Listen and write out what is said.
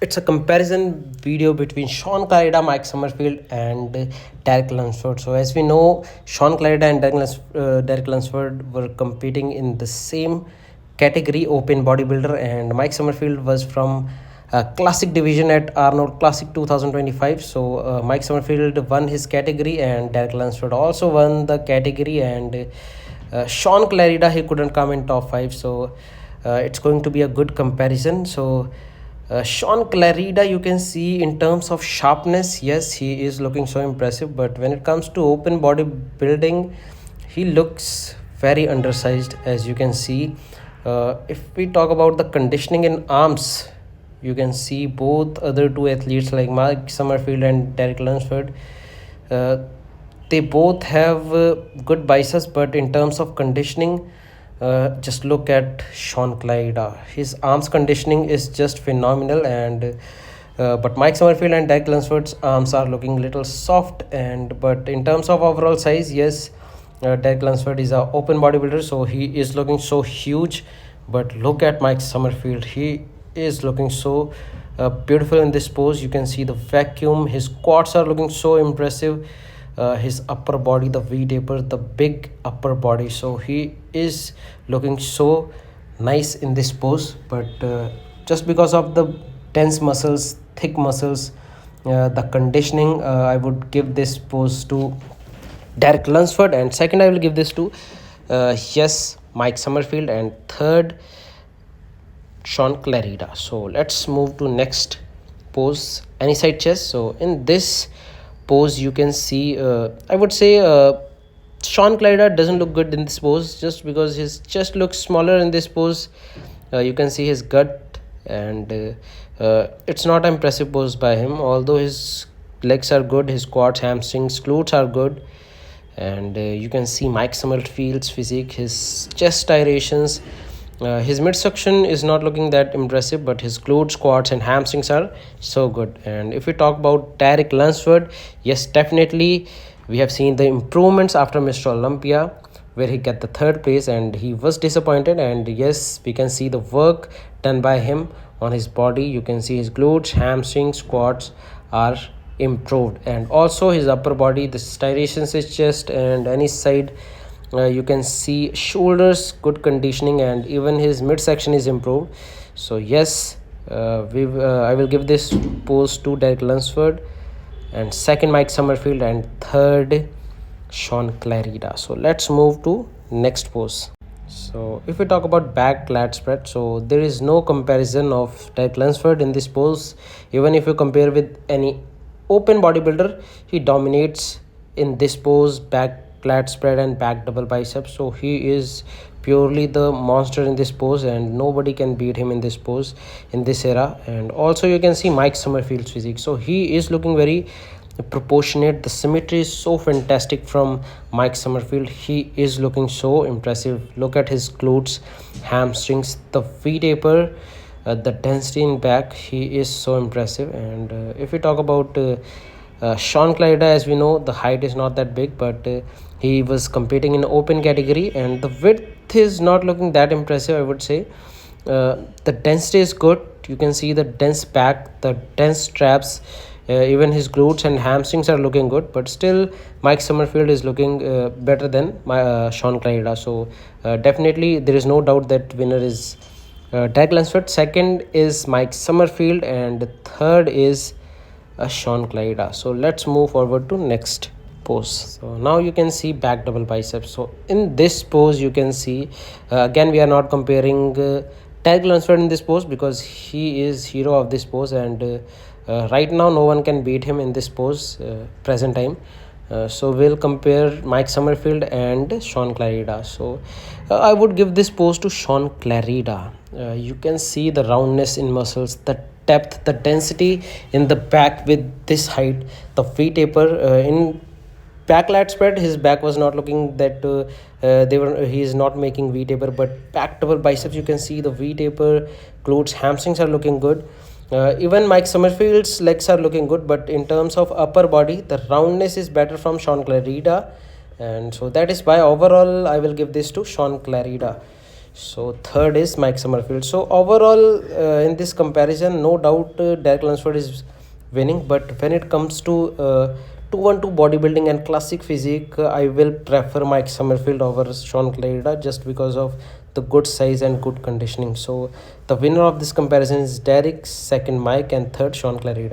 it's a comparison video between Shaun Clarida, Mike Summerfield, and Derek Lunsford. So, as we know, Shaun Clarida and Derek Lunsford were competing in the same category, open bodybuilder, and Mike Summerfield was from classic division at Arnold Classic 2025. So, Mike Summerfield won his category, and Derek Lunsford also won the category, and Shaun Clarida he couldn't come in top five. So, it's going to be a good comparison. So. Shaun Clarida, you can see in terms of sharpness, yes, he is looking so impressive. But when it comes to open bodybuilding, he looks very undersized, as you can see. If we talk about the conditioning in arms, you can see both other two athletes like Mike Summerfield and Derek Lunsford. Uh, they both have good biceps, but in terms of conditioning, just look at Shaun Clyde. His arms conditioning is just phenomenal, and but Mike Summerfield and Derek Lunsford's arms are looking little soft. And but in terms of overall size, yes, Derek Lunsford is a open bodybuilder, so he is looking so huge. But look at Mike Summerfield; he is looking so beautiful in this pose. You can see the vacuum. His quads are looking so impressive. His upper body, the V taper, the big upper body. So he is looking so nice in this pose. But just because of the dense muscles, thick muscles, the conditioning, I would give this pose to Derek Lunsford, and second I will give this to yes, Mike Summerfield, and third Shaun Clarida. So let's move to next pose, any side chest. So in this pose, you can see, I would say, Shaun Clarida doesn't look good in this pose just because his chest looks smaller in this pose. You can see his gut, and it's not an impressive pose by him. Although his legs are good, his quads, hamstrings, glutes are good, and you can see Mike Summerfield's physique, his chest gyrations. His midsection is not looking that impressive, but his glutes, quads, and hamstrings are so good. And if we talk about Derek Lunsford, yes, definitely we have seen the improvements after Mr. Olympia, where he got the third place, and he was disappointed. And yes, we can see the work done by him on his body. You can see his glutes, hamstrings, quads are improved, and also his upper body, the striations, his chest, and any side, you can see shoulders, good conditioning, and even his midsection is improved. So yes, I will give this pose to Derek Lunsford, and second Mike Summerfield, and third Shaun Clarida. So let's move to next pose. So if we talk about back lat spread, so there is no comparison of Derek Lunsford in this pose. Even if you compare with any open bodybuilder, he dominates in this pose, back lat spread and back double biceps. So he is purely the monster in this pose, and nobody can beat him in this pose in this era. And also you can see Mike Summerfield's physique, so he is looking very proportionate. The symmetry is so fantastic from Mike Summerfield. He is looking so impressive. Look at his glutes, hamstrings, the V taper, the density in back. He is so impressive. And if we talk about Shaun Clarida, as we know, the height is not that big, but he was competing in open category, and the width is not looking that impressive, I would say. The density is good. You can see the dense back, the dense straps, even his glutes and hamstrings are looking good, but still Mike Summerfield is looking better than Shaun Clarida. So definitely there is no doubt that winner is Derek Lunsford, second is Mike Summerfield, and third is Shaun Clarida. So let's move forward to next pose. So now you can see back double biceps. So in this pose you can see, again we are not comparing Derek Lunsford in this pose because he is hero of this pose, and right now no one can beat him in this pose present time. So we'll compare Mike Summerfield and Shaun Clarida. So I would give this pose to Shaun Clarida. You can see the roundness in muscles, the depth, the density in the back with this height, the V taper in back lat spread. His back was not looking that he is not making V taper, but back double biceps, you can see the V taper, glutes, hamstrings are looking good. Even Mike Summerfield's legs are looking good, but in terms of upper body, the roundness is better from Shaun Clarida, and so that is why overall I will give this to Shaun Clarida. So third is Mike Summerfield. So overall, in this comparison, no doubt Derek Lunsford is winning. But when it comes to 2-1-2 bodybuilding and classic physique, I will prefer Mike Summerfield over Sean Clarida just because of the good size and good conditioning. So the winner of this comparison is Derek, second Mike, and third Sean Clarida.